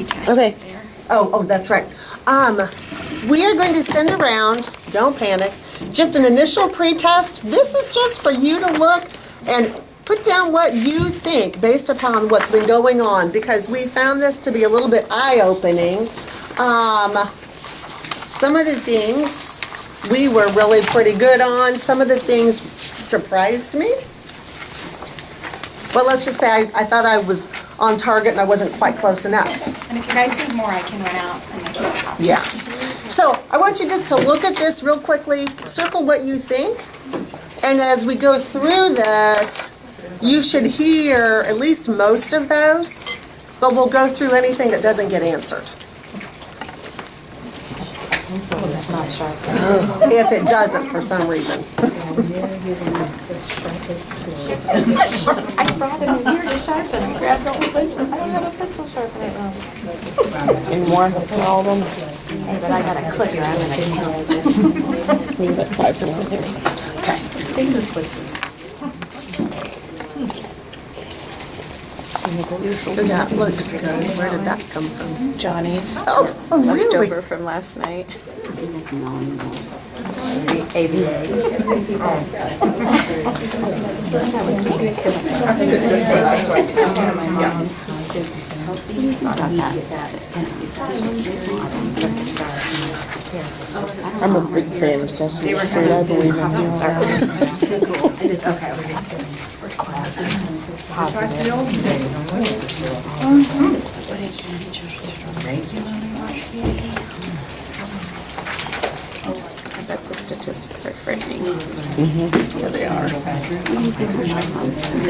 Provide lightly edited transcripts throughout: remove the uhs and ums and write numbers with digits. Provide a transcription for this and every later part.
pretest. Okay. Right there. Oh, that's right. We are going to send around, don't panic, just an initial pretest. This is just for you to look and put down what you think based upon what's been going on, because we found this to be a little bit eye-opening. Some of the things we were really pretty good on. Some of the things surprised me. But let's just say I thought I was on target and I wasn't quite close enough. And if you guys need more, I can run out and make you copies. Yeah. So I want you just to look at this real quickly, circle what you think, and as we go through this, you should hear at least most of those, but we'll go through anything that doesn't get answered. It's not sharp. If it doesn't for some reason. I brought it in here to sharpen. I grabbed all the pencils. I don't have a pencil sharpener. Any more than all of them? Hey, but I got a clicker. I'm gonna count. We got 5 to 1 here. Okay. That looks good. Where did that come from? Johnny's. Oh, really? Leftover from last night. I'm a big fan of Sesame Street. I believe in you. And it's okay. I bet the statistics are frightening. Yeah, they are.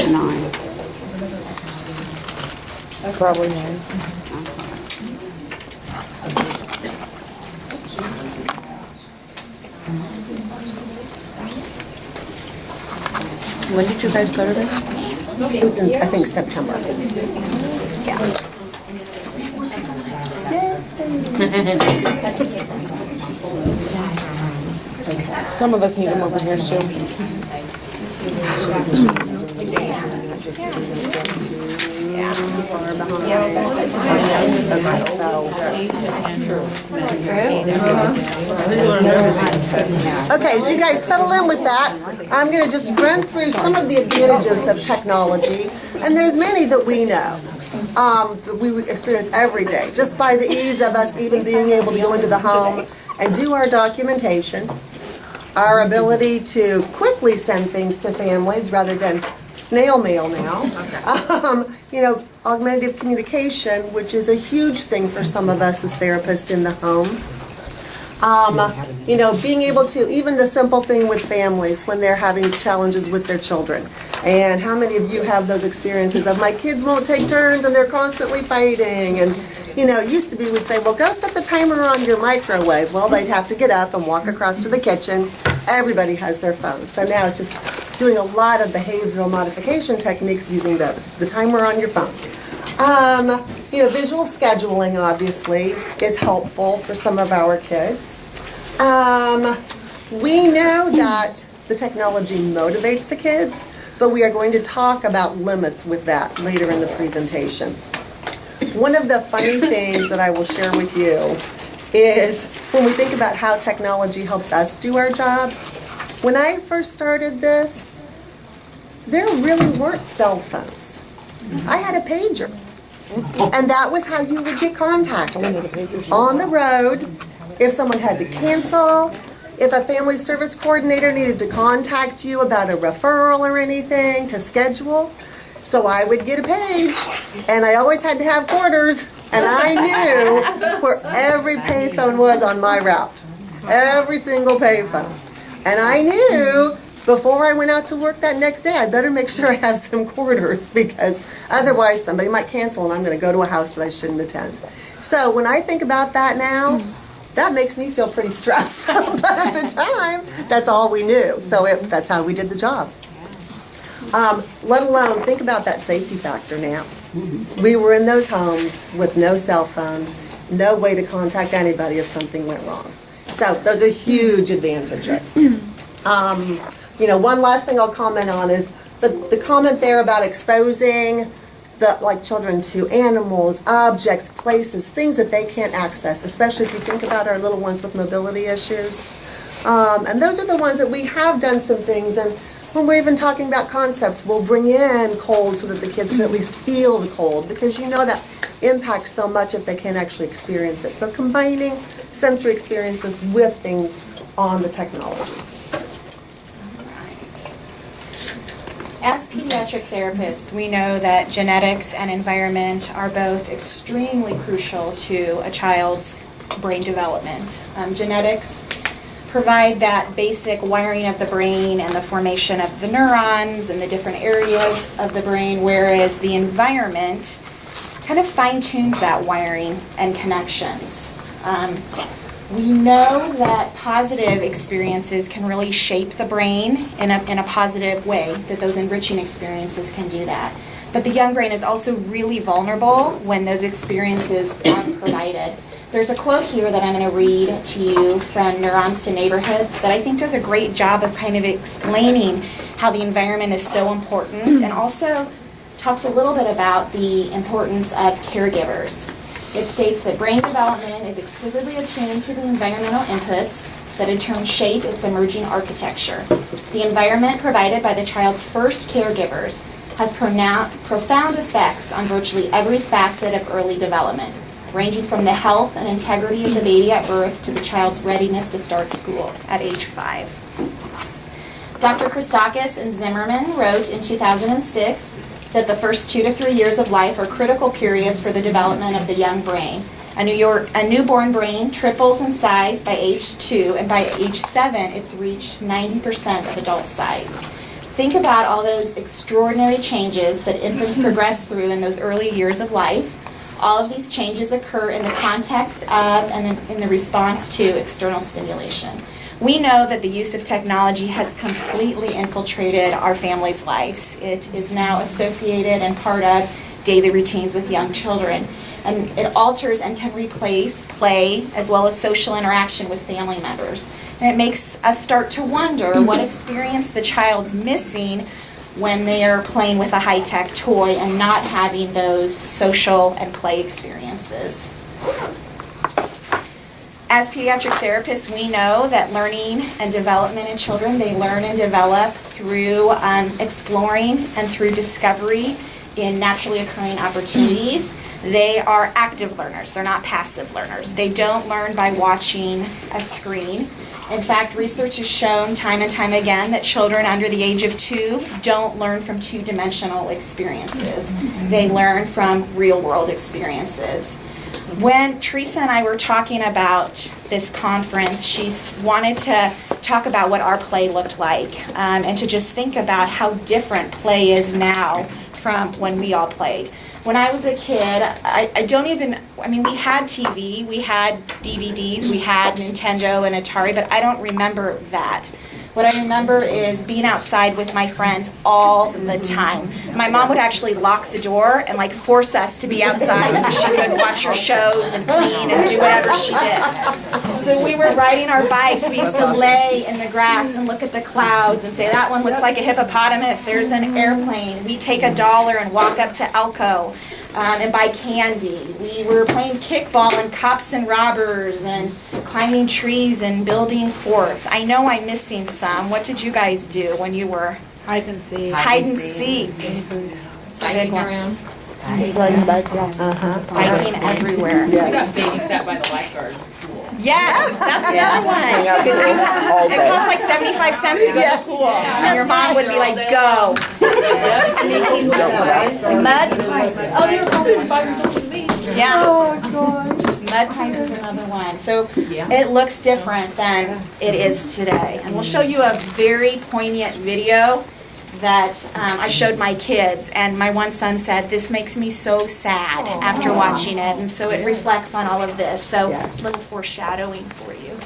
9. Probably 9. When did you guys go to this? It was in, I think, September. Yeah. Some of us need them over here, Sue. Okay, as you guys settle in with that, I'm going to just run through some of the advantages of technology, and there's many that we know. That we experience every day, just by the ease of us even being able to go into the home and do our documentation, our ability to quickly send things to families rather than snail mail now. Augmentative communication, which is a huge thing for some of us as therapists in the home. Being able to, even the simple thing with families when they're having challenges with their children. And how many of you have those experiences of my kids won't take turns and they're constantly fighting? And, it used to be we'd say, well, go set the timer on your microwave. Well, they'd have to get up and walk across to the kitchen. Everybody has their phone. So now it's just doing a lot of behavioral modification techniques using the timer on your phone. Visual scheduling, obviously, is helpful for some of our kids. We know that the technology motivates the kids, but we are going to talk about limits with that later in the presentation. One of the funny things that I will share with you is when we think about how technology helps us do our job. When I first started this, there really weren't cell phones. I had a pager. And that was how you would get contacted. On the road, if someone had to cancel, if a family service coordinator needed to contact you about a referral or anything to schedule. So I would get a page, and I always had to have quarters, and I knew where every payphone was on my route. Every single payphone. And I knew before I went out to work that next day, I better make sure I have some quarters, because otherwise somebody might cancel and I'm going to go to a house that I shouldn't attend. So when I think about that now, that makes me feel pretty stressed. But at the time, that's all we knew. So that's how we did the job. Let alone, think about that safety factor now. We were in those homes with no cell phone, no way to contact anybody if something went wrong. So those are huge advantages. One last thing I'll comment on is the comment there about exposing like children to animals, objects, places, things that they can't access, especially if you think about our little ones with mobility issues. And those are the ones that we have done some things, and when we're even talking about concepts, we'll bring in cold so that the kids can at least feel the cold, because you know that impacts so much if they can't actually experience it. So combining sensory experiences with things on the technology. As pediatric therapists, we know that genetics and environment are both extremely crucial to a child's brain development. Genetics provide that basic wiring of the brain and the formation of the neurons and the different areas of the brain, whereas the environment kind of fine-tunes that wiring and connections. We know that positive experiences can really shape the brain in a positive way, that those enriching experiences can do that. But the young brain is also really vulnerable when those experiences aren't provided. There's a quote here that I'm going to read to you from Neurons to Neighborhoods that I think does a great job of kind of explaining how the environment is so important, and also talks a little bit about the importance of caregivers. It states that brain development is exquisitely attuned to the environmental inputs that in turn shape its emerging architecture. The environment provided by the child's first caregivers has profound effects on virtually every facet of early development, ranging from the health and integrity of the baby at birth to the child's readiness to start school at age 5. Dr. Christakis and Zimmerman wrote in 2006 that the first 2 to 3 years of life are critical periods for the development of the young brain. A newborn brain triples in size by age 2, and by age 7, it's reached 90% of adult size. Think about all those extraordinary changes that infants progress through in those early years of life. All of these changes occur in the context of and in the response to external stimulation. We know that the use of technology has completely infiltrated our families' lives. It is now associated and part of daily routines with young children. And it alters and can replace play as well as social interaction with family members. And it makes us start to wonder what experience the child's missing when they are playing with a high-tech toy and not having those social and play experiences. As pediatric therapists, we know that learning and development in children, they learn and develop through exploring and through discovery in naturally occurring opportunities. They are active learners. They're not passive learners. They don't learn by watching a screen. In fact, research has shown time and time again that children under the age of 2 don't learn from two-dimensional experiences. They learn from real-world experiences. When Teresa and I were talking about this conference, she wanted to talk about what our play looked like, and to just think about how different play is now from when we all played. When I was a kid, we had TV, we had DVDs, we had Nintendo and Atari, but I don't remember that. What I remember is being outside with my friends all the time. My mom would actually lock the door and force us to be outside so she could watch her shows and clean and do whatever she did. So we were riding our bikes. We used to lay in the grass and look at the clouds and say, that one looks like a hippopotamus. There's an airplane. We take $1 and walk up to Elko and buy candy. We were playing kickball and cops and robbers and climbing trees and building forts. I know I'm missing some. What did you guys do when you were? Hide and seek. Hide and seek. It's a big one. around. Hiking everywhere. Yes. We got babysat by the lifeguards. Yes, that's another one. It costs like 75 cents to go to the pool. And your mom would be like, go. Mud? Oh, they were probably 5 years older than me. Yeah. Oh, gosh. Mud pies is another one. So it looks different than it is today. And we'll show you a very poignant video that I showed my kids, and my one son said, this makes me so sad after watching it, and so it reflects on all of this. So Yes. a little foreshadowing for you.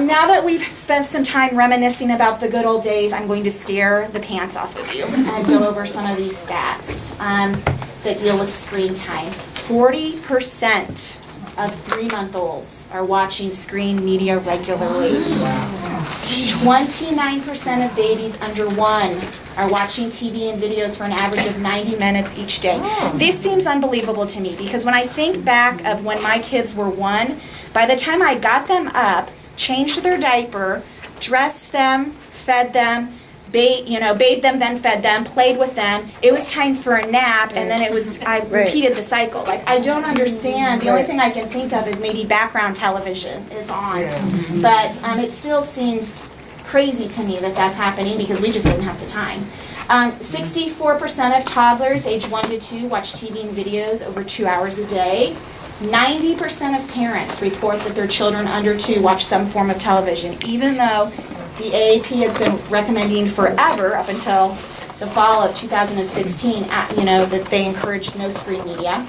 Now that we've spent some time reminiscing about the good old days, I'm going to scare the pants off of you and go over some of these stats that deal with screen time. 40% of 3-month-olds are watching screen media regularly. 29% of babies under 1 are watching TV and videos for an average of 90 minutes each day. This seems unbelievable to me because when I think back of when my kids were 1, by the time I got them up, changed their diaper, dressed them, fed them, bathed them, then fed them, played with them. It was time for a nap, and then I repeated the cycle. Like, I don't understand. The only thing I can think of is maybe background television is on. But it still seems crazy to me that that's happening because we just didn't have the time. 64% of toddlers age 1 to 2 watch TV and videos over 2 hours a day. 90% of parents report that their children under 2 watch some form of television, even though the AAP has been recommending forever, up until the fall of 2016, that they encouraged no screen media.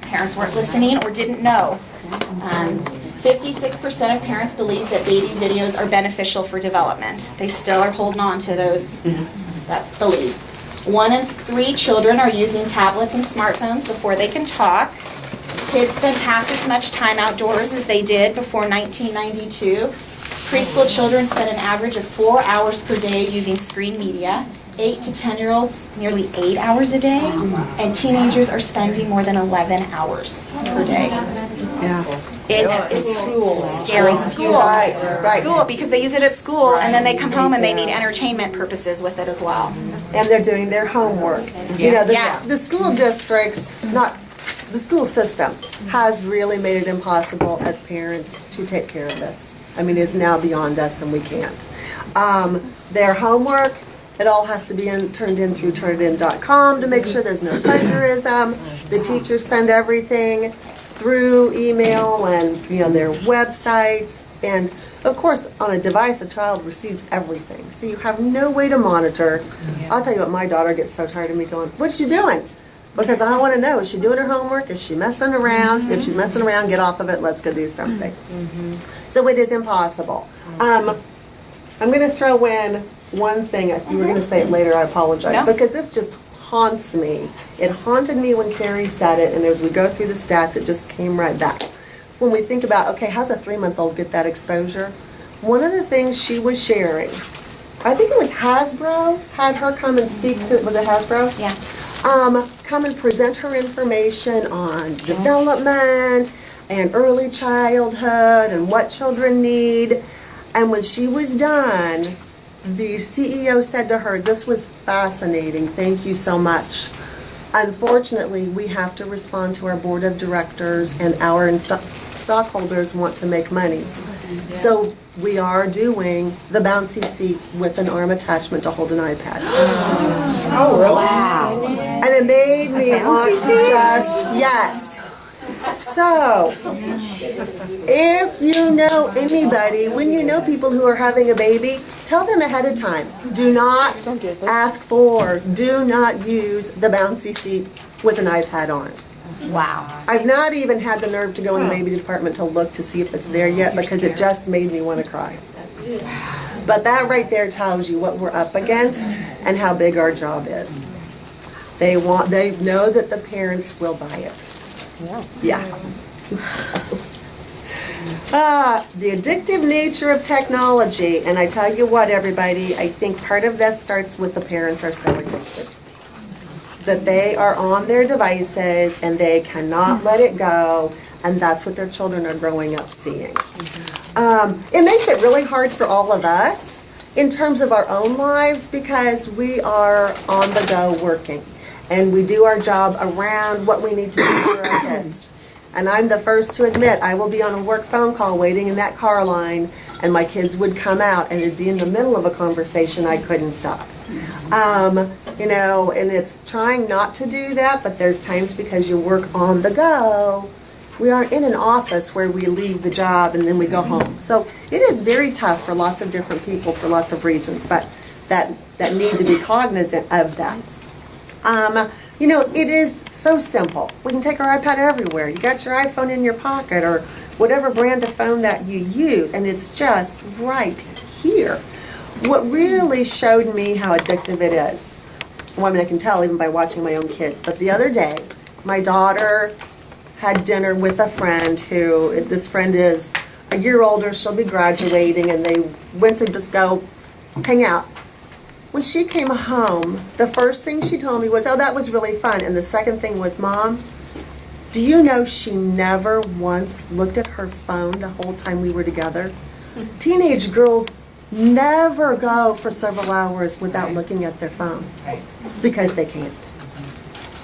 Parents weren't listening or didn't know. 56% of parents believe that baby videos are beneficial for development. They still are holding on to that belief. 1 in 3 children are using tablets and smartphones before they can talk. Kids spend half as much time outdoors as they did before 1992. Preschool children spend an average of 4 hours per day using screen media. 8 to 10-year-olds, nearly 8 hours a day. And teenagers are spending more than 11 hours per day. Yeah. It is scary. School. Right. School, because they use it at school, and then they come home and they need entertainment purposes with it as well. And they're doing their homework. The school districts, the school system has really made it impossible as parents to take care of this. I mean, it's now beyond us and we can't. Their homework, it all has to be turned in through turnitin.com to make sure there's no plagiarism. The teachers send everything through email and their websites. And of course, on a device, a child receives everything. So you have no way to monitor. I'll tell you what, my daughter gets so tired of me going, "What's she doing?" Because I want to know, is she doing her homework? Is she messing around? If she's messing around, get off of it. Let's go do something. So it is impossible. I'm going to throw in one thing. If you were going to say it later, I apologize. No. Because this just haunts me. It haunted me when Carrie said it, and as we go through the stats, it just came right back. When we think about, okay, how's a 3-month-old get that exposure? One of the things she was sharing, I think it was Hasbro, had her come and speak to, was it Hasbro? Yeah. Come and present her information on development and early childhood and what children need. And when she was done, the CEO said to her, "This was fascinating. Thank you so much. Unfortunately, we have to respond to our board of directors, and our stockholders want to make money. So we are doing the bouncy seat with an arm attachment to hold an iPad." Oh, really? Wow. And it made me want to just, yes. So, if you know anybody, when you know people who are having a baby, tell them ahead of time. Do not ask for, do not use the bouncy seat with an iPad on. Wow. I've not even had the nerve to go in the baby department to look to see if it's there yet because it just made me want to cry. But that right there tells you what we're up against and how big our job is. They know that the parents will buy it. Yeah. The addictive nature of technology, and I tell you what, everybody, I think part of this starts with the parents are so addicted. That they are on their devices and they cannot let it go, and that's what their children are growing up seeing. It makes it really hard for all of us in terms of our own lives because we are on the go working, and we do our job around what we need to do for our kids. And I'm the first to admit, I will be on a work phone call waiting in that car line, and my kids would come out, and it'd be in the middle of a conversation I couldn't stop. And it's trying not to do that, but there's times because you work on the go, we aren't in an office where we leave the job and then we go home. So it is very tough for lots of different people for lots of reasons, but that need to be cognizant of that. It is so simple. We can take our iPad everywhere. You got your iPhone in your pocket or whatever brand of phone that you use, and it's just right here. What really showed me how addictive it is, well, I mean, I can tell even by watching my own kids, but the other day, my daughter had dinner with a friend this friend is a year older, she'll be graduating, and they went to just go hang out. When she came home, the first thing she told me was, oh, that was really fun. And the second thing was, Mom, do you know she never once looked at her phone the whole time we were together? Teenage girls never go for several hours without looking at their phone because they can't.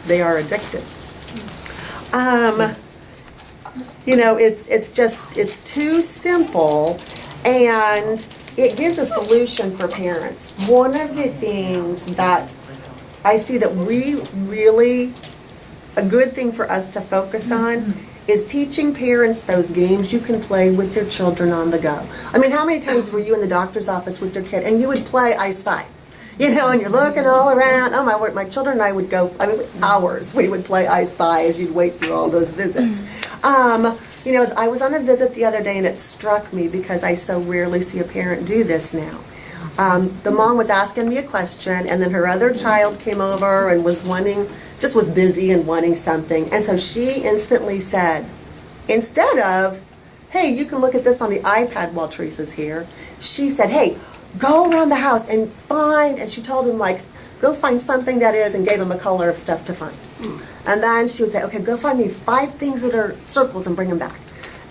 They are addicted. It's too simple, and it gives a solution for parents. One of the things that I see that a good thing for us to focus on is teaching parents those games you can play with your children on the go. I mean, how many times were you in the doctor's office with your kid and you would play I Spy? And you're looking all around. Oh my word, my children and I would go, hours we would play I Spy as you'd wait through all those visits. I was on a visit the other day and it struck me because I so rarely see a parent do this now. The mom was asking me a question, and then her other child came over and was busy and wanting something. And so she instantly said, instead of, hey, you can look at this on the iPad while Teresa's here, she said, hey, go around the house and find, and she told him, go find something that is, and gave him a color of stuff to find. And then she would say, okay, go find me 5 things that are circles and bring them back.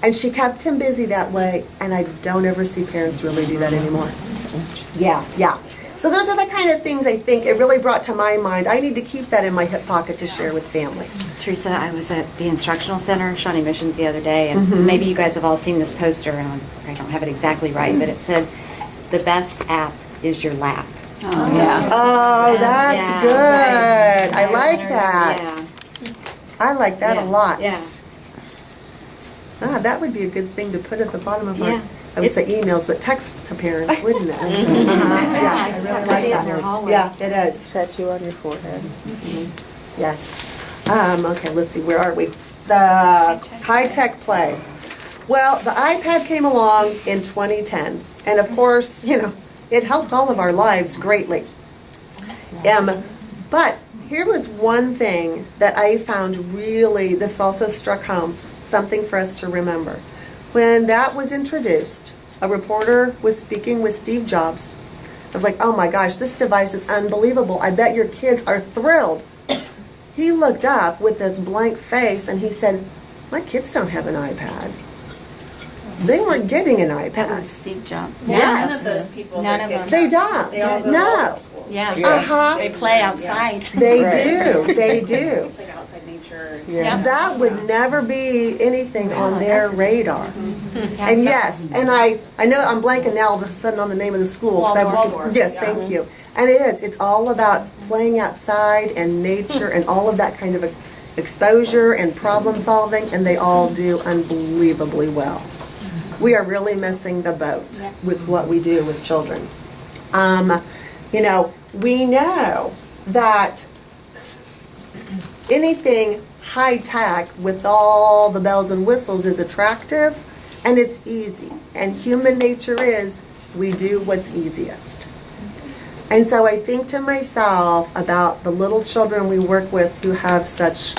And she kept him busy that way, and I don't ever see parents really do that anymore. Yeah. So those are the kind of things I think it really brought to my mind. I need to keep that in my hip pocket to share with families. Teresa, I was at the instructional center, Shawnee Missions, the other day, and maybe you guys have all seen this poster, and I don't have it exactly right, but it said, the best app is your lap. Oh, yeah. Oh, that's Yeah. good. I Right. like that. Yeah. I like that a lot. Yeah. That would be a good thing to put at the bottom of Yeah. I would say emails, but text to parents, wouldn't it? Yeah, I just have to see it in their hallway. Yeah, it is. Tattoo on your forehead. Yes. Okay, let's see, where are we? The high-tech play. Well, the iPad came along in 2010, and of course, it helped all of our lives greatly. But here was one thing that I found really, this also struck home, something for us to remember. When that was introduced, a reporter was speaking with Steve Jobs. I was like, oh my gosh, this device is unbelievable. I bet your kids are thrilled. He looked up with this blank face and he said, my kids don't have an iPad. They weren't getting an iPad. That was Steve Jobs. Yes. None of those people. None their of kids them. They don't. They all go to No. public schools. Yeah. Uh-huh. They play outside. They Right. do. They do. It's like outside nature. Yeah. That would never be anything on their radar. And yes, and I know I'm blanking now all of a sudden on the name of the school. 'cause I was- Waldorf. Yes, Yeah. thank you. And it is. It's all about playing outside and nature and all of that kind of exposure and problem solving, and they all do unbelievably well. We are really missing the boat with what we do with children. We know that anything high tech with all the bells and whistles is attractive and it's easy. And human nature is we do what's easiest. And so I think to myself about the little children we work with who have such,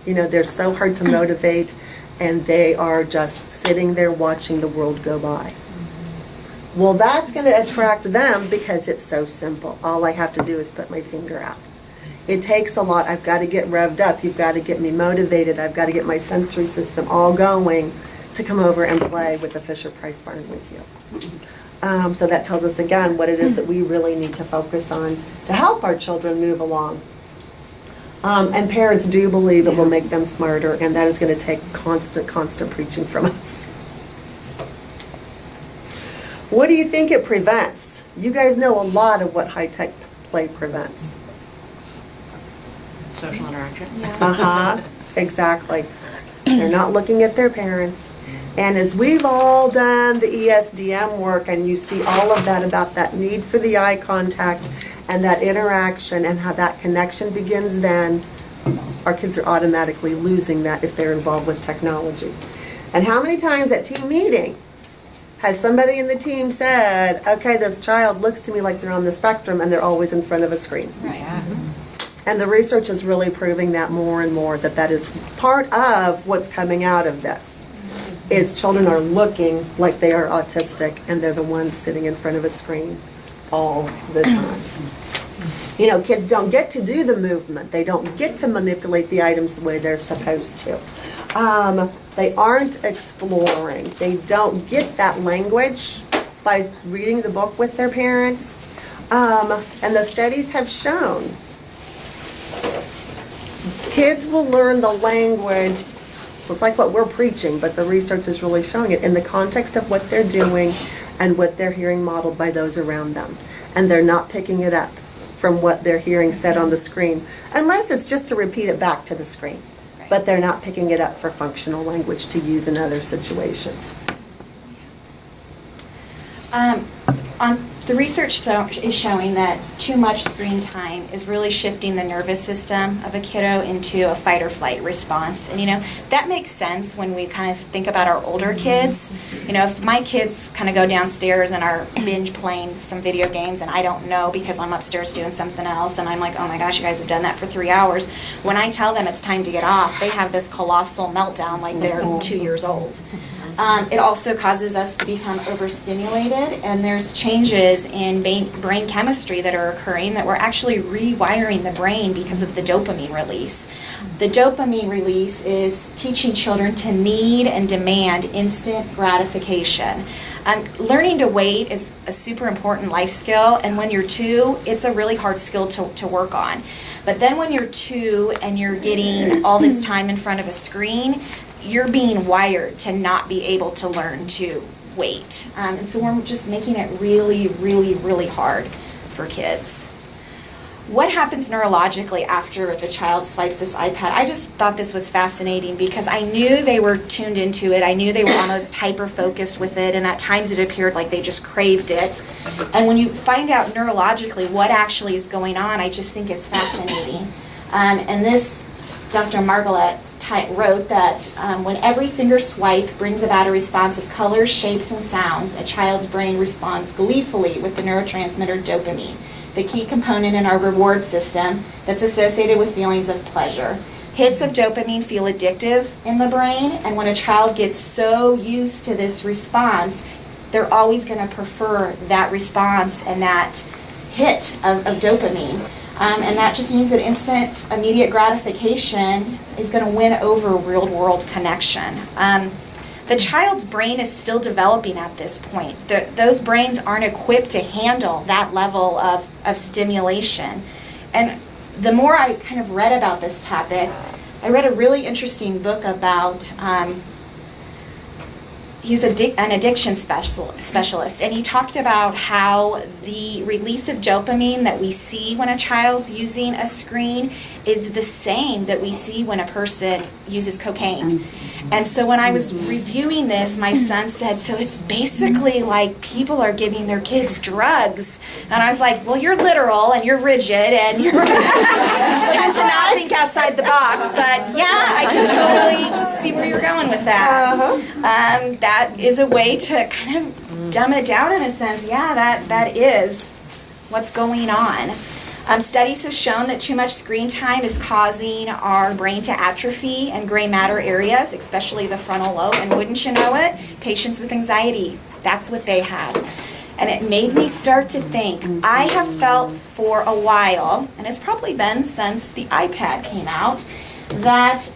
they're so hard to motivate and they are just sitting there watching the world go by. Well, that's going to attract them because it's so simple. All I have to do is put my finger out. It takes a lot. I've got to get revved up. You've got to get me motivated. I've got to get my sensory system all going to come over and play with the Fisher-Price barn with you. So that tells us again what it is that we really need to focus on to help our children move along. And parents do believe it will make them smarter, and that is going to take constant preaching from us. What do you think it prevents? You guys know a lot of what high-tech play prevents. Social interaction. Uh-huh, exactly. They're not looking at their parents. And as we've all done the ESDM work, and you see all of that about that need for the eye contact and that interaction and how that connection begins then, our kids are automatically losing that if they're involved with technology. And how many times at team meeting has somebody in the team said, okay, this child looks to me like they're on the spectrum and they're always in front of a screen? Right. And the research is really proving that more and more, that is part of what's coming out of this, is children are looking like they are autistic, and they're the ones sitting in front of a screen all the time. You know, kids don't get to do the movement. They don't get to manipulate the items the way they're supposed to. They aren't exploring. They don't get that language by reading the book with their parents. And the studies have shown kids will learn the language. It's like what we're preaching, but the research is really showing it in the context of what they're doing and what they're hearing modeled by those around them. And they're not picking it up from what they're hearing said on the screen, unless it's just to repeat it back to the screen. But they're not picking it up for functional language to use in other situations. The research is showing that too much screen time is really shifting the nervous system of a kiddo into a fight or flight response. And, you know, that makes sense when we kind of think about our older kids. You know, if my kids kind of go downstairs and are binge playing some video games and I don't know because I'm upstairs doing something else and I'm like, oh my gosh, you guys have done that for 3 hours. When I tell them it's time to get off, they have this colossal meltdown like they're 2 years old. It also causes us to become overstimulated, and there's changes in brain chemistry that are occurring that we're actually rewiring the brain because of the dopamine release. The dopamine release is teaching children to need and demand instant gratification. Learning to wait is a super important life skill, and when you're 2, it's a really hard skill to work on. But then when you're 2 and you're getting all this time in front of a screen, you're being wired to not be able to learn to wait. And so we're just making it really, really, really hard for kids. What happens neurologically after the child swipes this iPad? I just thought this was fascinating because I knew they were tuned into it. I knew they were almost hyper-focused with it, and at times it appeared like they just craved it. And when you find out neurologically what actually is going on, I just think it's fascinating. And this Dr. Margalit wrote that when every finger swipe brings about a response of colors, shapes, and sounds, a child's brain responds gleefully with the neurotransmitter dopamine, the key component in our reward system that's associated with feelings of pleasure. Hits of dopamine feel addictive in the brain, and when a child gets so used to this response, they're always going to prefer that response and that hit of dopamine. And that just means that instant, immediate gratification is going to win over real-world connection. The child's brain is still developing at this point. Those brains aren't equipped to handle that level of stimulation. And the more I kind of read about this topic, I read a really interesting book about he's an addiction specialist, and he talked about how the release of dopamine that we see when a child's using a screen is the same that we see when a person uses cocaine. And so when I was reviewing this, my son said, so it's basically like people are giving their kids drugs. And I was like, well, you're literal and you're rigid and you're tend to not think outside the box. But yeah, I can totally see where you're going with that. That is a way to kind of dumb it down in a sense. Yeah, that is what's going on. Studies have shown that too much screen time is causing our brain to atrophy in gray matter areas, especially the frontal lobe. And wouldn't you know it, patients with anxiety, that's what they have. And it made me start to think, I have felt for a while, and it's probably been since the iPad came out, that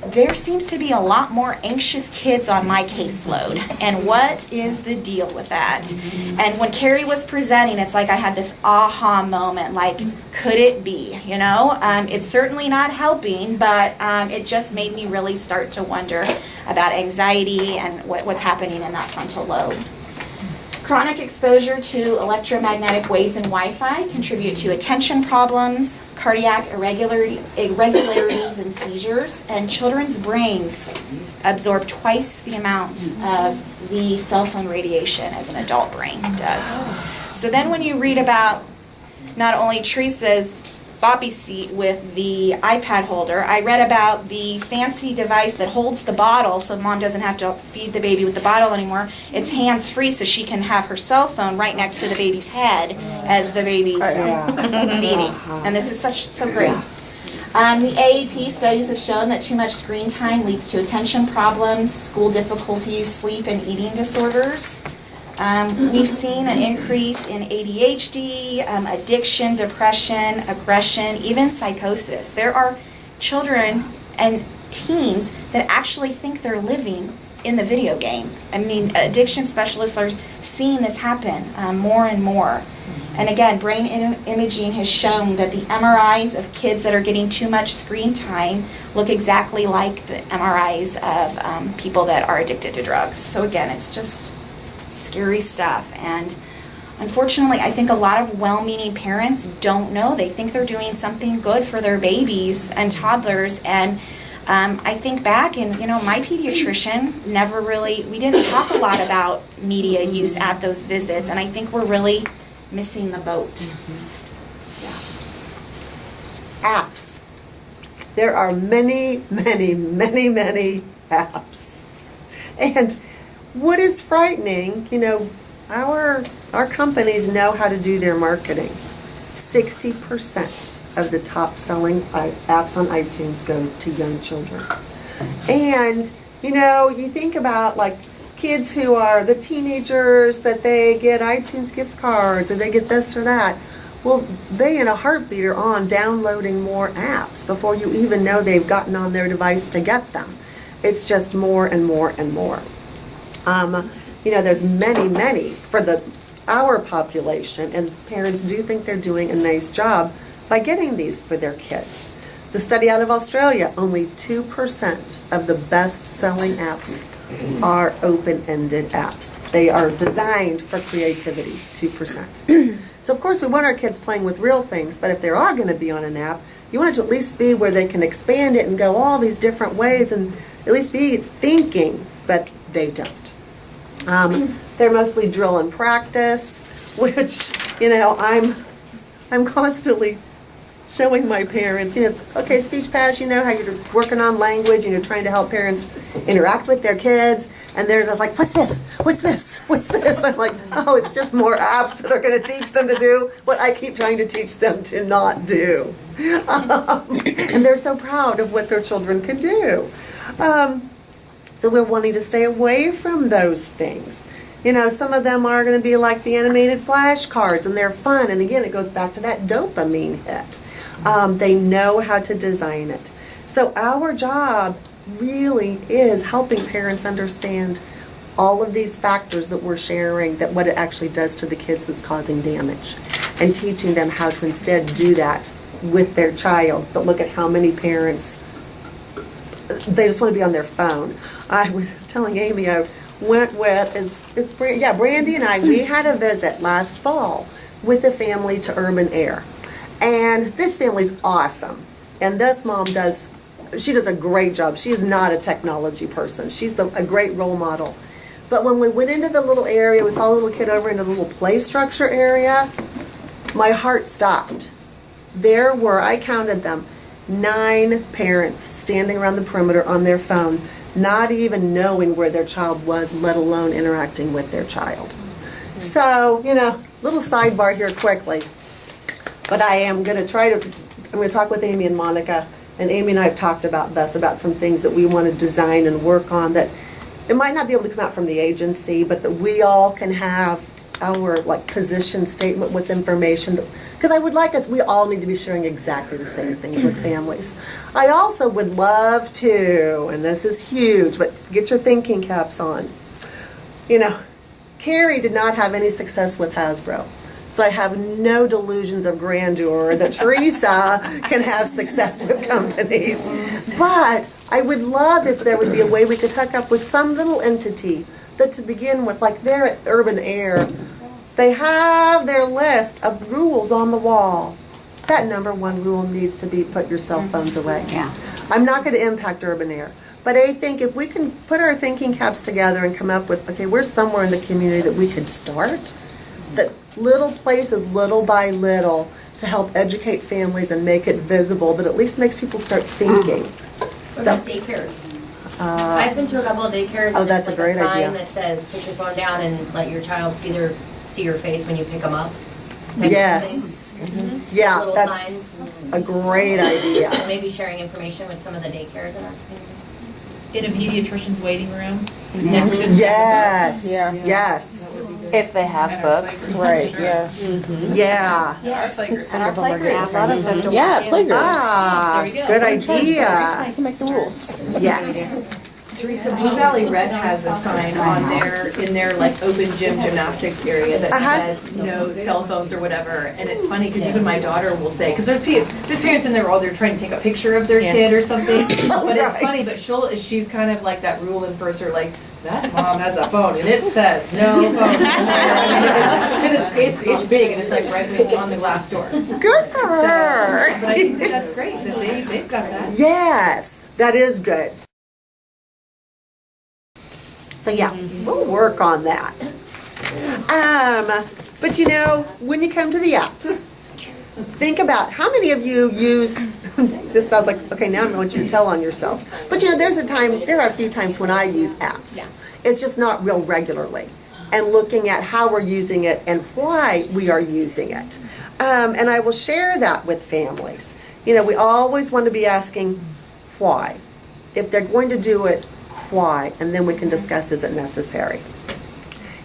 there seems to be a lot more anxious kids on my caseload. And what is the deal with that? And when Carrie was presenting, it's like I had this aha moment, like, could it be, you know? It's certainly not helping, but it just made me really start to wonder about anxiety and what's happening in that frontal lobe. Chronic exposure to electromagnetic waves and Wi-Fi contribute to attention problems, cardiac irregularities and seizures, and children's brains absorb twice the amount of the cell phone radiation as an adult brain does. So then when you read about not only Teresa's boppy seat with the iPad holder, I read about the fancy device that holds the bottle so mom doesn't have to feed the baby with the bottle anymore. It's hands-free so she can have her cell phone right next to the baby's head as the baby's feeding. And this is so great. The AAP studies have shown that too much screen time leads to attention problems, school difficulties, sleep and eating disorders. We've seen an increase in ADHD, addiction, depression, aggression, even psychosis. There are children and teens that actually think they're living in the video game. I mean, addiction specialists are seeing this happen more and more. And again, brain imaging has shown that the MRIs of kids that are getting too much screen time look exactly like the MRIs of people that are addicted to drugs. So again, it's just scary stuff. And unfortunately, I think a lot of well-meaning parents don't know. They think they're doing something good for their babies and toddlers. And I think back and, my pediatrician we didn't talk a lot about media use at those visits. And I think we're really missing the boat. Apps. There are many, many, many, many apps. And what is frightening, our companies know how to do their marketing. 60% of the top selling apps on iTunes go to young children. And, you think about like kids who are the teenagers that they get iTunes gift cards or they get this or that. Well, they in a heartbeat are on downloading more apps before you even know they've gotten on their device to get them. It's just more and more and more. There's many for our population, and parents do think they're doing a nice job by getting these for their kids. The study out of Australia, only 2% of the best-selling apps are open-ended apps. They are designed for creativity, 2%. So of course we want our kids playing with real things, but if they are going to be on an app, you want it to at least be where they can expand it and go all these different ways and at least be thinking, but they don't. They're mostly drill and practice, which, I'm constantly showing my parents, okay, speech paths, how you're working on language and you're trying to help parents interact with their kids. And there's like, what's this? What's this? What's this? I'm like, oh, it's just more apps that are going to teach them to do what I keep trying to teach them to not do. And they're so proud of what their children can do. So we're wanting to stay away from those things. Some of them are going to be like the animated flashcards, and they're fun. And again, it goes back to that dopamine hit. They know how to design it. So our job really is helping parents understand all of these factors that we're sharing, that what it actually does to the kids that's causing damage, and teaching them how to instead do that with their child. But look at how many parents, they just want to be on their phone. I was telling Amy, I went with, Brandy and I, we had a visit last fall with the family to Urban Air. And this family's awesome. And this mom does a great job. She's not a technology person. She's a great role model. But when we went into the little area, we followed the little kid over into the little play structure area, my heart stopped. There were, I counted them, 9 parents standing around the perimeter on their phone, not even knowing where their child was, let alone interacting with their child. So, little sidebar here quickly. But I'm going to talk with Amy and Monica, and Amy and I have talked about this, about some things that we want to design and work on that it might not be able to come out from the agency, but that we all can have our position statement with information, because I would like us, we all need to be sharing exactly the same things with families. I also would love to, and this is huge, but get your thinking caps on. Carrie did not have any success with Hasbro. So I have no delusions of grandeur that Teresa can have success with companies. But I would love if there would be a way we could hook up with some little entity that, to begin with, like they're at Urban Air, they have their list of rules on the wall. That number 1 rule needs to be put your cell phones away. Yeah. I'm not going to impact Urban Air. But I think if we can put our thinking caps together and come up with, okay, we're somewhere in the community that we could start, that little places, little by little, to help educate families and make it visible, that at least makes people start thinking. Or like daycares. I've been to a couple of daycares. Oh, and that's it's a like great idea. sign that says, put your phone down and let your child see your face when you pick them up. type of Yes. Yeah, Little that's signs. a great idea. And maybe sharing information with some of the daycares in our community. In a pediatrician's waiting room next to a Yes, Yeah. yes, If they have books, right, yeah. yeah. Some of them are playgroups. good. A lot of them. Yeah, playgroups. Ah, There you go. good idea. I can make the rules. Yes. Teresa, Blue Valley Red has a sign on in their like open gym gymnastics area that says no cell phones or whatever. And it's funny because even my daughter will say, because there's parents in there all they're trying to take a picture of their kid or something. But it's Right. funny, but she's kind of like that rule enforcer, like that mom has a phone and it says no phone. Because it's big and it's like right on the glass door. Good for her. But I think that's great that they've got that. Yes, that is good. So yeah, we'll work on that. But you know, when you come to the apps, think about how many of you use, this sounds like, okay, now I want you to tell on yourselves. But you know, there are a few times when I use apps. It's just not real regularly. And looking at how we're using it and why we are using it. And I will share that with families. You know, we always want to be asking why. If they're going to do it, why? And then we can discuss, is it necessary?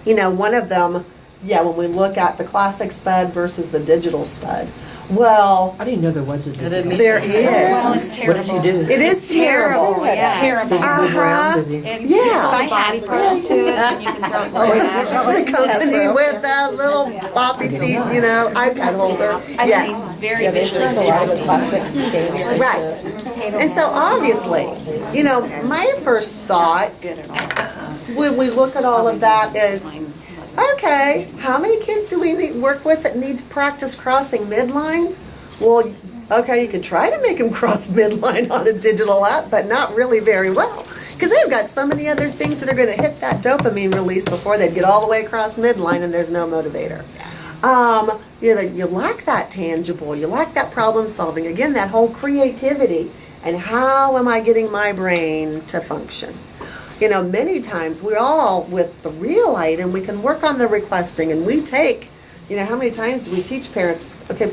You know, one of them, when we look at the classic SPUD versus the digital SPUD, well, I didn't know there was a difference. there Well, is. it's What did terrible. you do? It is terrible. It's terrible. Uh-huh. It's Yeah. by Hasbro. to it, and you can throw it. The company with that little boppy seat, you know, iPad holder. Yes. Very Yeah, they visually. showed a lot of the classic games. Right. And so obviously, you know, my first thought when we look at all of that is, okay, how many kids do we work with that need to practice crossing midline? Well, okay, you could try to make them cross midline on a digital app, but not really very well. Because they've got so many other things that are going to hit that dopamine release before they get all the way across midline and there's no motivator. You know, you lack that tangible, you lack that problem solving, again, that whole creativity, and how am I getting my brain to function? You know, many times we're all with the real item, we can work on the requesting, and we take, you know, how many times do we teach parents, okay,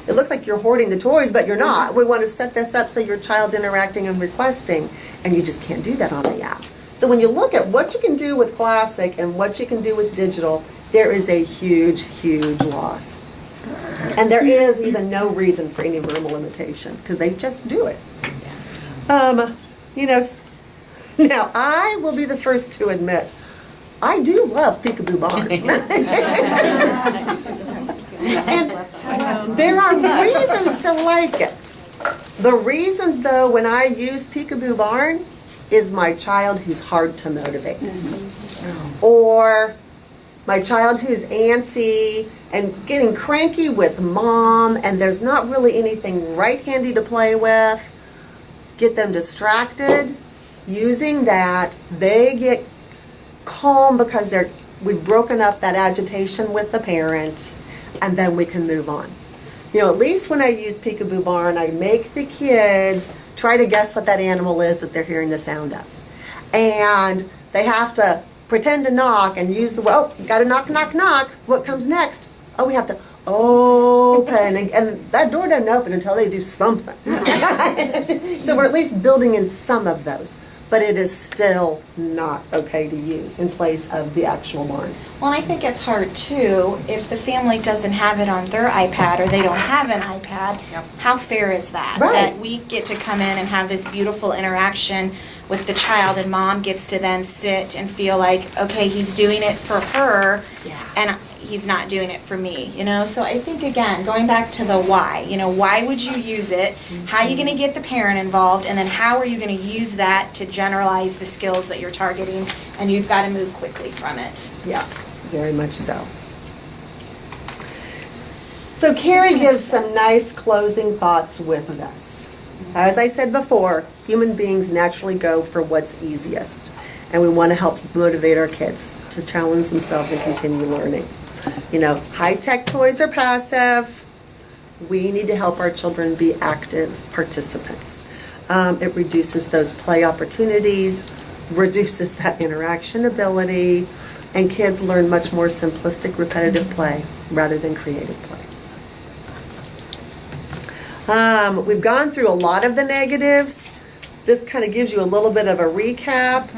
it looks like you're hoarding the toys, but you're not. We want to set this up so your child's interacting and requesting, and you just can't do that on the app. So when you look at what you can do with classic and what you can do with digital, there is a huge, huge loss. And there is even no reason for any verbal imitation, because they just do it. You know, now I will be the first to admit, I do love Peekaboo Barn. And there are reasons to like it. The reasons, though, when I use Peekaboo Barn is my child who's hard to motivate. Or my child who's antsy and getting cranky with mom, and there's not really anything right handy to play with. Get them distracted. Using that, they get calm because we've broken up that agitation with the parent, and then we can move on. You know, at least when I use Peekaboo Barn, I make the kids try to guess what that animal is that they're hearing the sound of. And they have to pretend to knock and use gotta knock, knock, knock. What comes next? Oh, we have to open. And that door doesn't open until they do something. So we're at least building in some of those. But it is still not okay to use in place of the actual barn. Well, I think it's hard too, if the family doesn't have it on their iPad or they don't have an iPad, how fair is that? Right. That we get to come in and have this beautiful interaction with the child, and mom gets to then sit and feel like, okay, he's doing it for her, and he's not doing it for me, you know? So I think, again, going back to the why, you know, why would you use it? How are you going to get the parent involved? And then how are you going to use that to generalize the skills that you're targeting? And you've got to move quickly from it. Yeah, very much so. So Carrie gives some nice closing thoughts with this. As I said before, human beings naturally go for what's easiest, and we want to help motivate our kids to challenge themselves and continue learning. You know, high-tech toys are passive. We need to help our children be active participants. It reduces those play opportunities, reduces that interaction ability, and kids learn much more simplistic, repetitive play rather than creative play. We've gone through a lot of the negatives. This kind of gives you a little bit of a recap.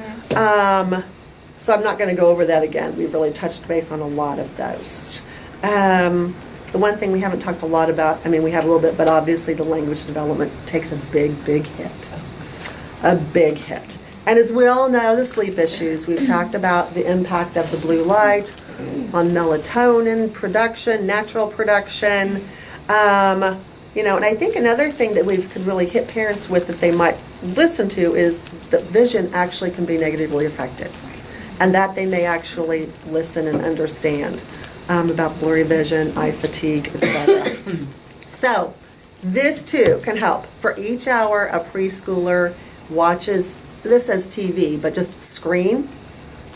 So I'm not going to go over that again. We've really touched base on a lot of those. The one thing we haven't talked a lot about, I mean, we have a little bit, but obviously the language development takes a big, big hit. A big hit. And as we all know, the sleep issues, we've talked about the impact of the blue light on melatonin production, natural production. You know, and I think another thing that we could really hit parents with that they might listen to is that vision actually can be negatively affected. And that they may actually listen and understand about blurry vision, eye fatigue, etc. So, this too can help. For each hour a preschooler watches, this says TV, but just screen,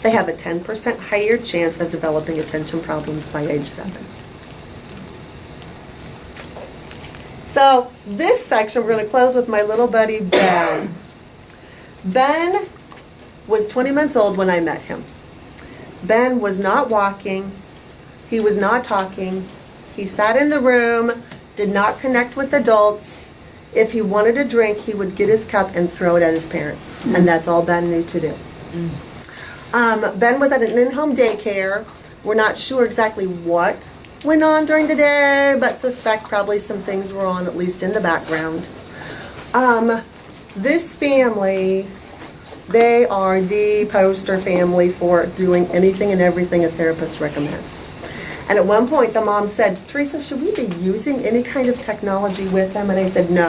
they have a 10% higher chance of developing attention problems by age 7. So, this section, we're going to close with my little buddy, Ben. Ben was 20 months old when I met him. Ben was not walking. He was not talking. He sat in the room, did not connect with adults. If he wanted a drink, he would get his cup and throw it at his parents. And that's all Ben knew to do. Ben was at an in-home daycare. We're not sure exactly what went on during the day, but suspect probably some things were on, at least in the background. This family, they are the poster family for doing anything and everything a therapist recommends. And at one point, the mom said, Teresa, should we be using any kind of technology with them? And I said, no,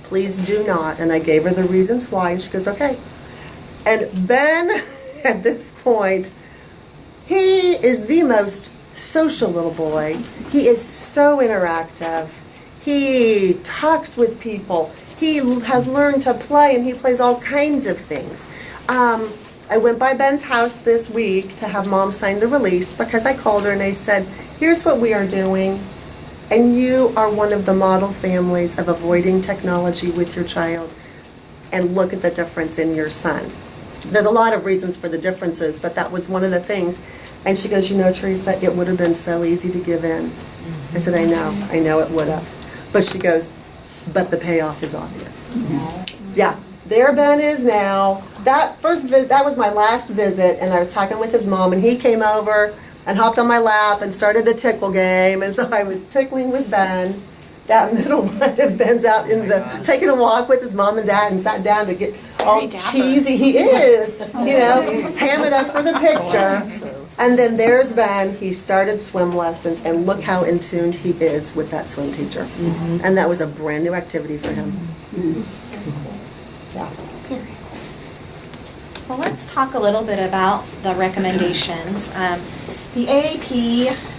please do not. And I gave her the reasons why, and she goes, okay. And Ben, at this point, he is the most social little boy. He is so interactive. He talks with people. He has learned to play, and he plays all kinds of things. I went by Ben's house this week to have Mom sign the release because I called her and I said, here's what we are doing, and you are one of the model families of avoiding technology with your child, and look at the difference in your son. There's a lot of reasons for the differences, but that was one of the things. And she goes, you know, Teresa, it would have been so easy to give in. I said, I know it would have. But she goes, but the payoff is obvious. Yeah, there Ben is now. That was my last visit, and I was talking with his mom, and he came over and hopped on my lap and started a tickle game, and so I was tickling with Ben. That middle one of Ben's out taking a walk with his mom and dad and sat down to get all cheesy. He is, ham it up for the picture. And then there's Ben. He started swim lessons, and look how in tune he is with that swim teacher. Mm-hmm. And that was a brand new activity for him. Mm-hmm. Yeah. Well, let's talk a little bit about the recommendations. The AAP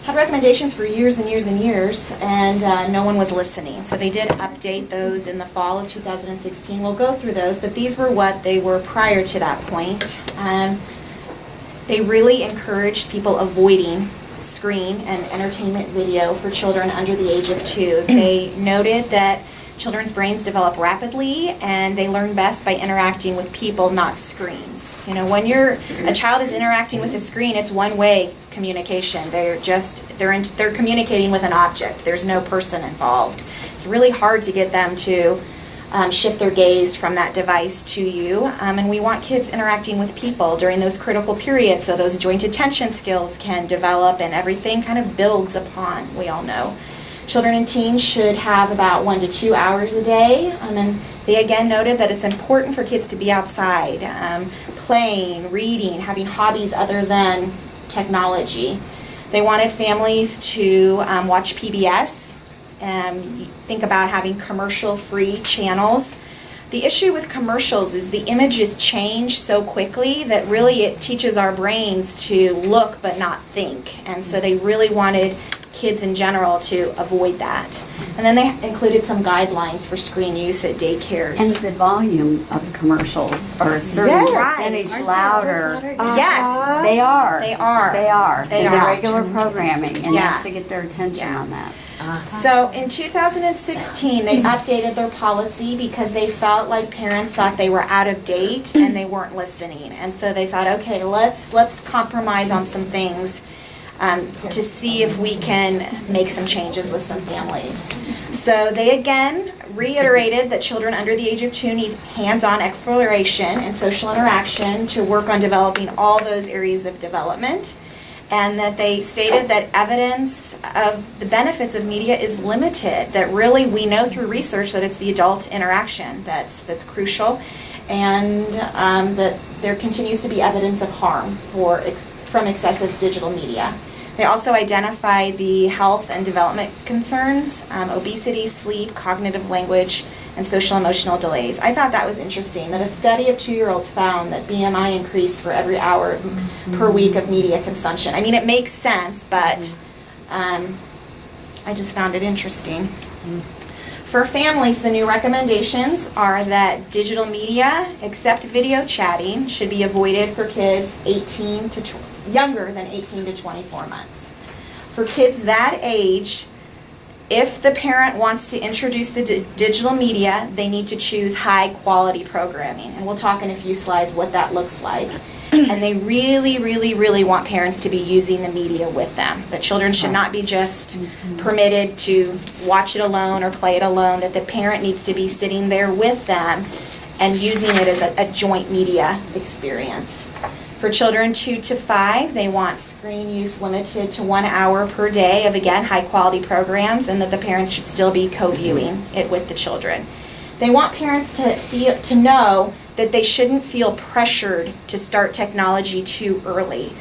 had recommendations for years and years and years, and no one was listening. So they did update those in the fall of 2016. We'll go through those, but these were what they were prior to that point. They really encouraged people avoiding screen and entertainment video for children under the age of 2. They noted that children's brains develop rapidly, and they learn best by interacting with people, not screens. When a child is interacting with a screen, it's one-way communication. They're communicating with an object. There's no person involved. It's really hard to get them to shift their gaze from that device to you. And we want kids interacting with people during those critical periods so those joint attention skills can develop and everything kind of builds upon, we all know. Children and teens should have about 1 to 2 hours a day. And they again noted that it's important for kids to be outside, playing, reading, having hobbies other than technology. They wanted families to watch PBS. Think about having commercial-free channels. The issue with commercials is the images change so quickly that really it teaches our brains to look but not think. And so they really wanted kids in general to avoid that. And then they included some guidelines for screen use at daycares. And the volume of the commercials are a certain percentage louder. Yes. They are. They are. They are. They than the are. regular programming, and Yeah. that's to get their attention on that. So in 2016, they updated their policy because they felt like parents thought they were out of date and they weren't listening. And so they thought, okay, let's compromise on some things. to see if we can make some changes with some families. So they again reiterated that children under the age of 2 need hands-on exploration and social interaction to work on developing all those areas of development, and that they stated that evidence of the benefits of media is limited, that really we know through research that it's the adult interaction that's crucial, and that there continues to be evidence of harm from excessive digital media. They also identified the health and development concerns, obesity, sleep, cognitive language, and social emotional delays. I thought that was interesting, that a study of 2-year-olds found that BMI increased for every hour per week of media consumption. I mean, it makes sense, but I just found it interesting. For families, the new recommendations are that digital media, except video chatting, should be avoided for kids younger than 18 to 24 months. For kids that age, if the parent wants to introduce the digital media, they need to choose high quality programming. And we'll talk in a few slides what that looks like. And they really, really, really want parents to be using the media with them. The children should not be just permitted to watch it alone or play it alone, that the parent needs to be sitting there with them and using it as a joint media experience. For children 2 to 5, they want screen use limited to 1 hour per day of, again, high-quality programs, and that the parents should still be co-viewing it with the children. They want parents to know that they shouldn't feel pressured to start technology too early.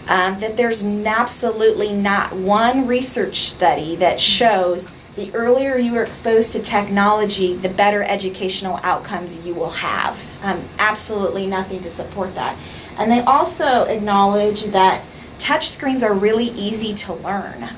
That there's absolutely not one research study that shows the earlier you are exposed to technology, the better educational outcomes you will have. Absolutely nothing to support that. And they also acknowledge that touch screens are really easy to learn.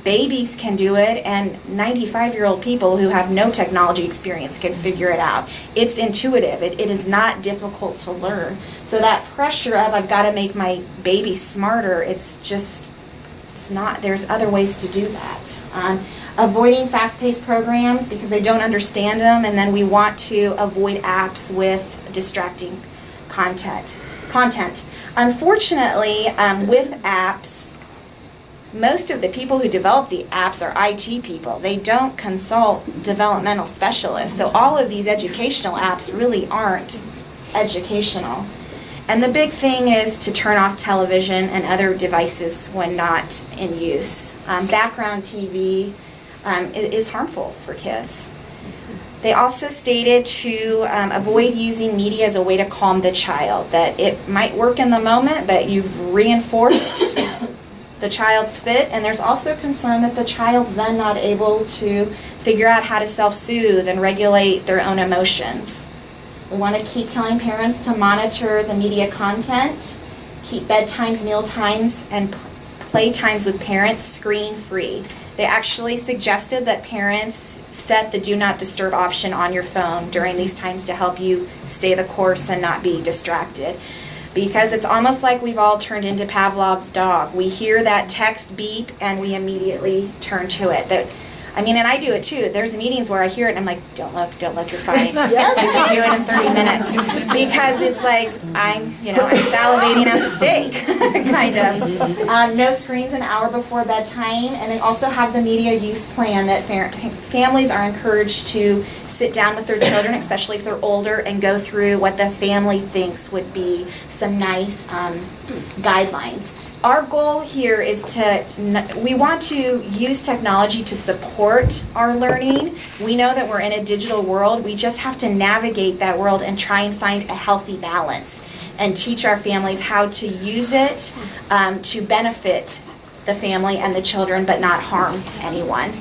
Babies can do it, and 95-year-old people who have no technology experience can figure it out. It's intuitive. It is not difficult to learn. So that pressure of I've got to make my baby smarter, it's not. There's other ways to do that. Avoiding fast-paced programs because they don't understand them, and then we want to avoid apps with distracting content. Unfortunately, with apps, most of the people who develop the apps are IT people. They don't consult developmental specialists. So all of these educational apps really aren't educational. And the big thing is to turn off television and other devices when not in use. Background TV is harmful for kids. They also stated to avoid using media as a way to calm the child, that it might work in the moment, but you've reinforced the child's fit, and there's also concern that the child's then not able to figure out how to self-soothe and regulate their own emotions. We want to keep telling parents to monitor the media content, keep bedtimes, meal times, and play times with parents screen-free. They actually suggested that parents set the do not disturb option on your phone during these times to help you stay the course and not be distracted. Because it's almost like we've all turned into Pavlov's dog. We hear that text beep and we immediately turn to it. And I do it too. There's meetings where I hear it and I'm like, don't look, you're fine. Yes. You can do it in 30 minutes. Because it's like, I'm salivating at the steak, kind of. No screens an hour before bedtime. And they also have the media use plan that families are encouraged to sit down with their children, especially if they're older, and go through what the family thinks would be some nice guidelines. Our goal here is we want to use technology to support our learning. We know that we're in a digital world. We just have to navigate that world and try and find a healthy balance and teach our families how to use it to benefit the family and the children, but not harm anyone.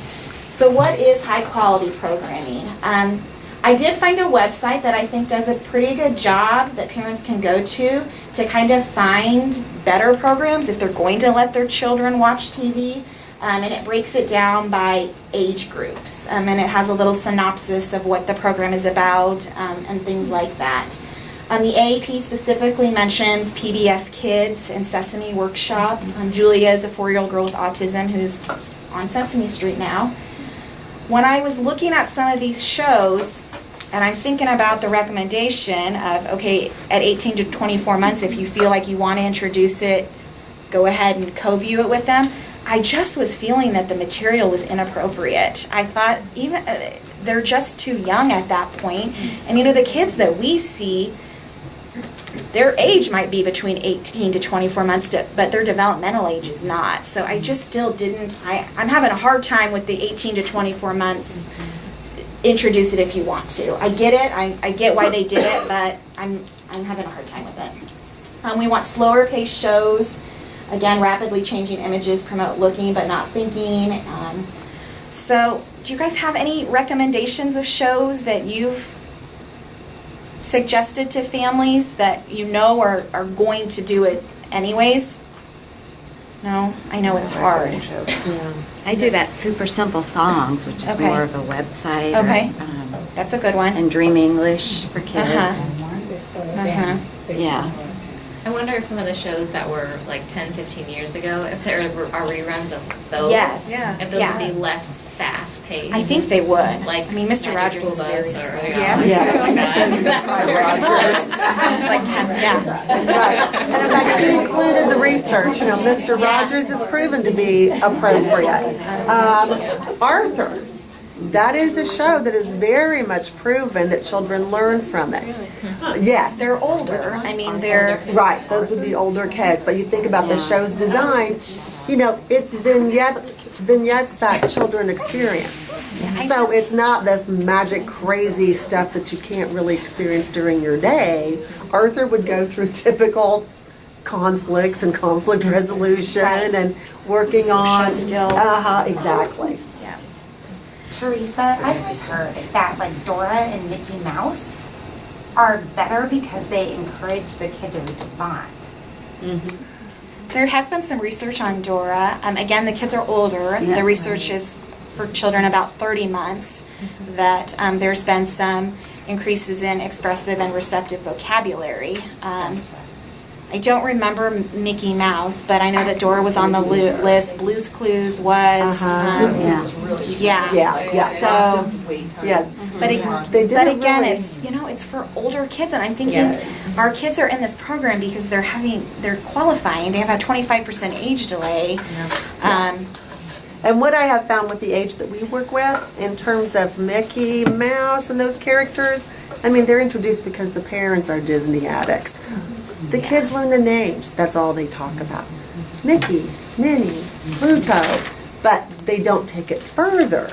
So what is high quality programming? I did find a website that I think does a pretty good job that parents can go to kind of find better programs if they're going to let their children watch TV. And it breaks it down by age groups. And it has a little synopsis of what the program is about and things like that. The AAP specifically mentions PBS Kids and Sesame Workshop. Julia is a 4-year-old girl with autism who's on Sesame Street now. When I was looking at some of these shows, and I'm thinking about the recommendation of, okay, at 18 to 24 months, if you feel like you want to introduce it, go ahead and co-view it with them. I just was feeling that the material was inappropriate. I thought even they're just too young at that point. And the kids that we see, their age might be between 18 to 24 months, but their developmental age is not. So I just still didn't, I'm having a hard time with the 18 to 24 months. Introduce it if you want to. I get it, I get why they did it, but I'm having a hard time with it. We want slower paced shows. Again, rapidly changing images promote looking but not thinking. So do you guys have any recommendations of shows that you've suggested to families that are going to do it anyways? No, I know it's hard. I do that Super Simple Songs, which is Okay. more of a website. Okay. Or, That's a good one. and Dream English for kids. Uh-huh. Yeah. I wonder if some of the shows that were like 10, 15 years ago, if there are reruns of those. Yes. Yeah. If those Yeah. would be less fast paced. I think they would. Like, I mean, Mr. Magic Rogers School is Bus very or- smart. yeah. Right. And in fact, she included the research. Mr. Rogers has proven to be appropriate. Arthur, that is a show that is very much proven that children learn from it. Yes. They're older. I mean, they're Right, those would be older kids, but you think about the show's design, it's vignettes that children experience. So it's not this magic crazy stuff that you can't really experience during your day. Arthur would go through typical conflicts and conflict resolution Right. and working Social on skills. Exactly. yeah. Teresa, I've always heard that like Dora and Mickey Mouse are better because they encourage the kid to respond. There has been some research on Dora. Again, the kids are older. The research is for children about 30 months. That there's been some increases in expressive and receptive vocabulary. I don't remember Mickey Mouse, but I know that Dora was on the list. Blue's Clues was. Yeah. Yeah. So, Yeah. but, They did but it again, really- it's for older kids, and I'm thinking our kids are in this program because they're qualifying. They have a 25% age delay. And what I have found with the age that we work with, in terms of Mickey Mouse and those characters, I mean, they're introduced because the parents are Disney addicts. The kids learn the names, that's all they talk about. Mickey, Minnie, Pluto, but they don't take it further.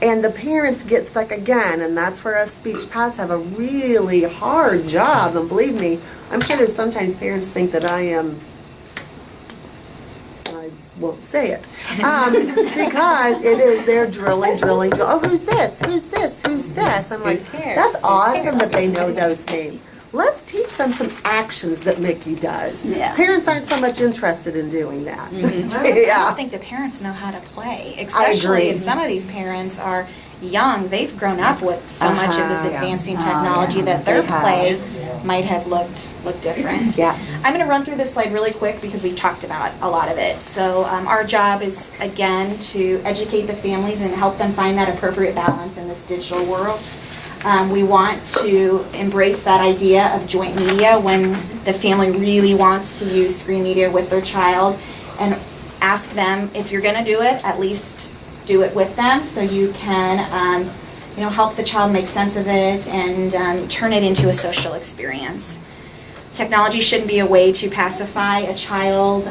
And the parents get stuck again, and that's where us speech paths have a really hard job. And believe me, I'm sure there's sometimes parents think that I won't say it, because it is, they're drilling. Oh, who's this? Who's this? Who's this? I'm like, that's awesome that they know those names. Let's teach them some actions that Mickey does. Yeah. Parents aren't so much interested in doing that. I Yeah. don't think the parents know how to play, especially if some of these parents are young. They've grown up with so much of this advancing technology that their play might have looked different. Yeah. I'm going to run through this slide really quick because we've talked about a lot of it. So our job is, again, to educate the families and help them find that appropriate balance in this digital world. We want to embrace that idea of joint media when the family really wants to use screen media with their child, and ask them, if you're going to do it, at least do it with them so you can help the child make sense of it and turn it into a social experience. Technology shouldn't be a way to pacify a child.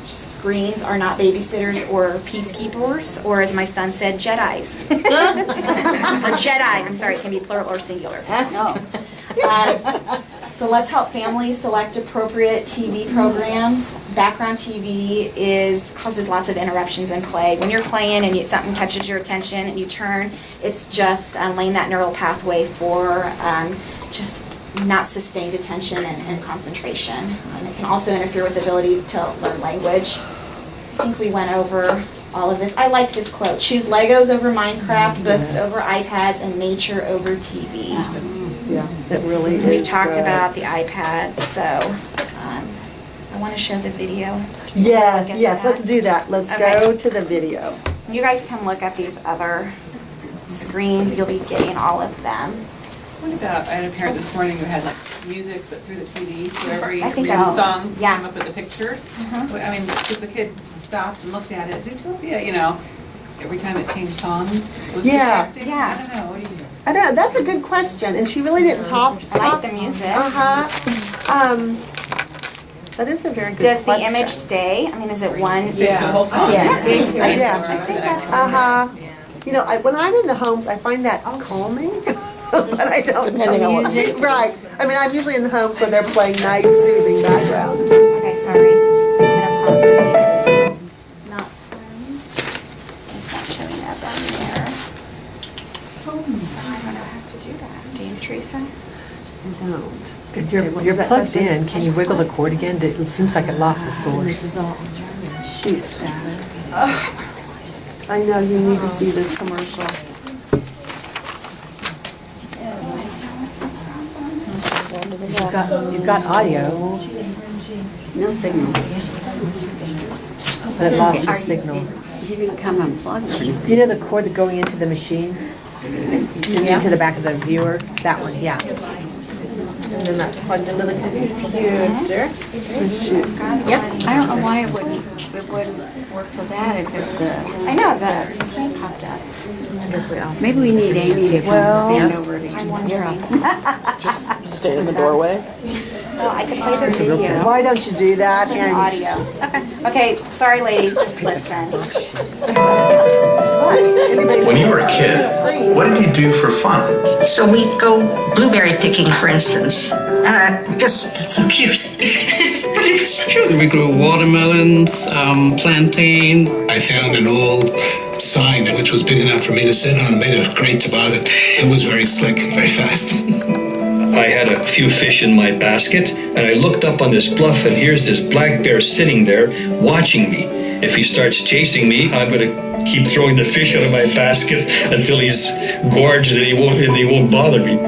Screens are not babysitters or peacekeepers, or as my son said, Jedis. Or Jedi, I'm sorry, it can be plural or singular. So let's help families select appropriate TV programs. Background TV causes lots of interruptions in play. When you're playing and something catches your attention and you turn, it's just laying that neural pathway for just not sustained attention and concentration. It can also interfere with the ability to learn language. I think we went over all of this. I like this quote: choose Legos over Minecraft, books over iPads, and nature over TV. Yeah, it really is. We talked good. about the iPad, so I want to show the video. Yes, Look at yes, that. let's do that. Let's Okay. go to the video. You guys can look at these other screens. You'll be getting all of them. What about, I had a parent this morning who had like music but through the TV, so every I think every that's- song yeah. came up with a picture. I mean, because the kid stopped and looked at it, Zootopia, you know, every time it changed songs, was Yeah. distracting. Yeah. I don't know, what do you think? I don't know, that's a good question, and she really didn't talk. I like the music. Uh-huh. That is a very good Does the question. image stay? I mean, is it one? Stays the whole song. Yeah. Yeah. I think that's. Uh-huh. You know, when I'm in the homes, I find that calming, but I don't. Depending on what music. Right. I mean, I'm usually in the homes when they're playing nice, soothing background. Okay, sorry. I'm gonna pause this because not, it's not showing up on there. So I don't know how to do that. Do you, Teresa? I don't. If you're plugged in, can you wiggle the cord again? It seems like it lost the source. Shoot. I know, you need to see this commercial. You've got audio, No signal. but it lost the signal. You didn't come unplugged or anything. You know the cord that going into the machine? Into the back of the viewer? That one, yeah. And then that's plugged into the computer. Yep. I don't know why it wouldn't work for that if it, I know, the screen popped up. maybe we need Amy to come stand over to. I'm wondering. Just stay in the doorway. Well, I could play the video. Why don't you do that? And Audio. Okay, sorry ladies, just listen. When you were a kid, what did you do for fun? So we'd go blueberry picking, for instance. That's so cute. But it was true. We grew watermelons, plantains. I found an old sign which was big enough for me to sit on, made a great toboggan. It was very slick, very fast. I had a few fish in my basket, and I looked up on this bluff, and here's this black bear sitting there watching me. If he starts chasing me, I'm going to keep throwing the fish out of my basket until he's gorged and he won't bother me.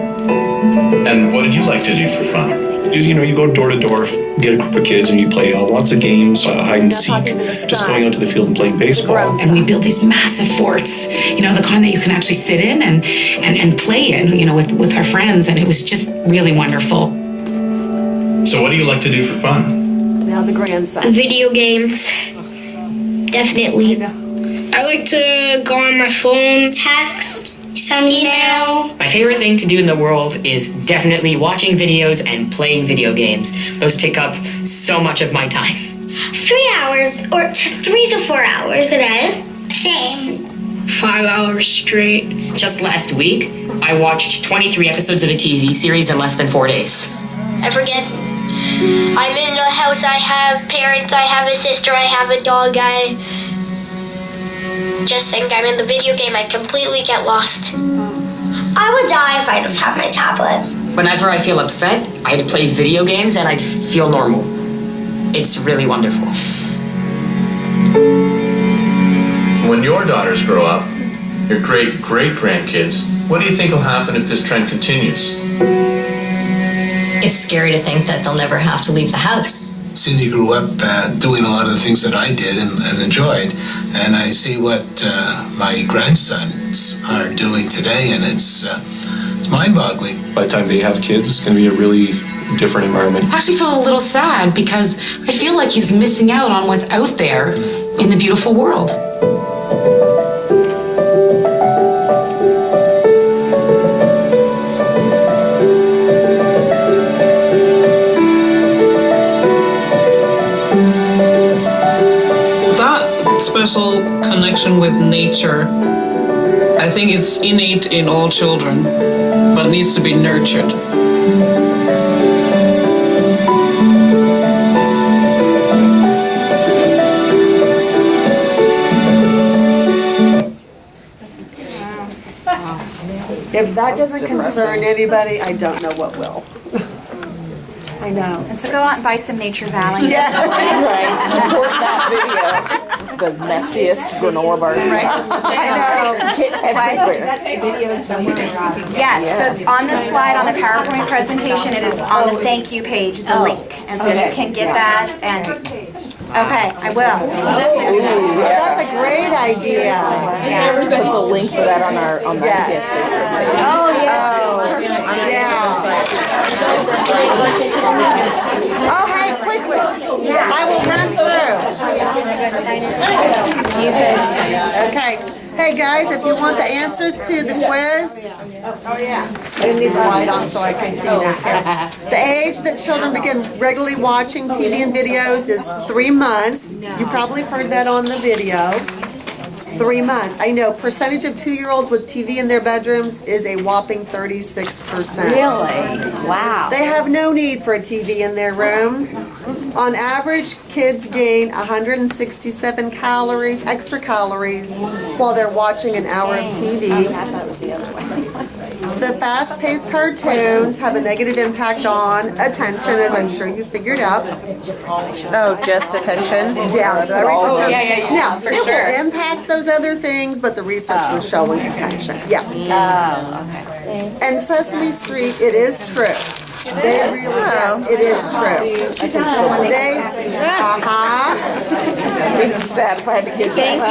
And what did you like to do for fun? You know, you go door to door, get a group of kids, and you play lots of games, hide and seek, just going onto the field and playing baseball. And we built these massive forts, you know, the kind that you can actually sit in and play in, you know, with our friends, and it was just really wonderful. So what do you like to do for fun? now the grandson. Video games. Definitely. I like to go on my phone, text, some email. My favorite thing to do in the world is definitely watching videos and playing video games. Those take up so much of my time. 3 hours or 3 to 4 hours a day. Same. 5 hours straight. Just last week, I watched 23 episodes of a TV series in less than 4 days. I forget. I'm in a house, I have parents, I have a sister, I have a dog, I just think I'm in the video game, I completely get lost. I would die if I don't have my tablet. Whenever I feel upset, I'd play video games and I'd feel normal. It's really wonderful. When your daughters grow up, your great-great-grandkids, what do you think will happen if this trend continues? It's scary to think that they'll never have to leave the house. Cindy grew up doing a lot of the things that I did and enjoyed, and I see what my grandsons are doing today, and it's mind-boggling. By the time they have kids, it's going to be a really different environment. I actually feel a little sad because I feel like he's missing out on what's out there in the beautiful world. Special connection with nature. I think it's innate in all children, but needs to be nurtured. If that doesn't concern anybody, I don't know what will. I know. And so go out and buy some Nature Valley. Yeah. Right, support that video. It's the messiest granola bars. Right. I know. Get everywhere. That video somewhere around. Yes, so on the slide, on the PowerPoint presentation, it is on the thank you page, the link. And so you can get that and Okay, I will. Ooh, that's a great idea. Put the link for that on our, on that. Yes. Oh, yeah. Oh, hey, quickly. I will run through. Okay. Hey, guys, if you want the answers to the quiz. Oh, yeah. I need the light on so I can see this here. The age that children begin regularly watching TV and videos is 3 months. You probably heard that on the video. 3 months. I know. Percentage of 2-year-olds with TV in their bedrooms is a whopping 36%. Really? Wow. They have no need for a TV in their room. On average, kids gain 167 calories, extra calories, while they're watching an hour of TV. The fast-paced cartoons have a negative impact on attention, as I'm sure you figured out. Oh, just attention? Yeah. Yeah, for sure. It will impact those other things, but the research was showing attention. Yeah. Oh, okay. And Sesame Street, it is true. They really, yes, it is true. They, It's sad if I had to give that up.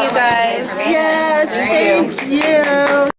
Yes, thank you.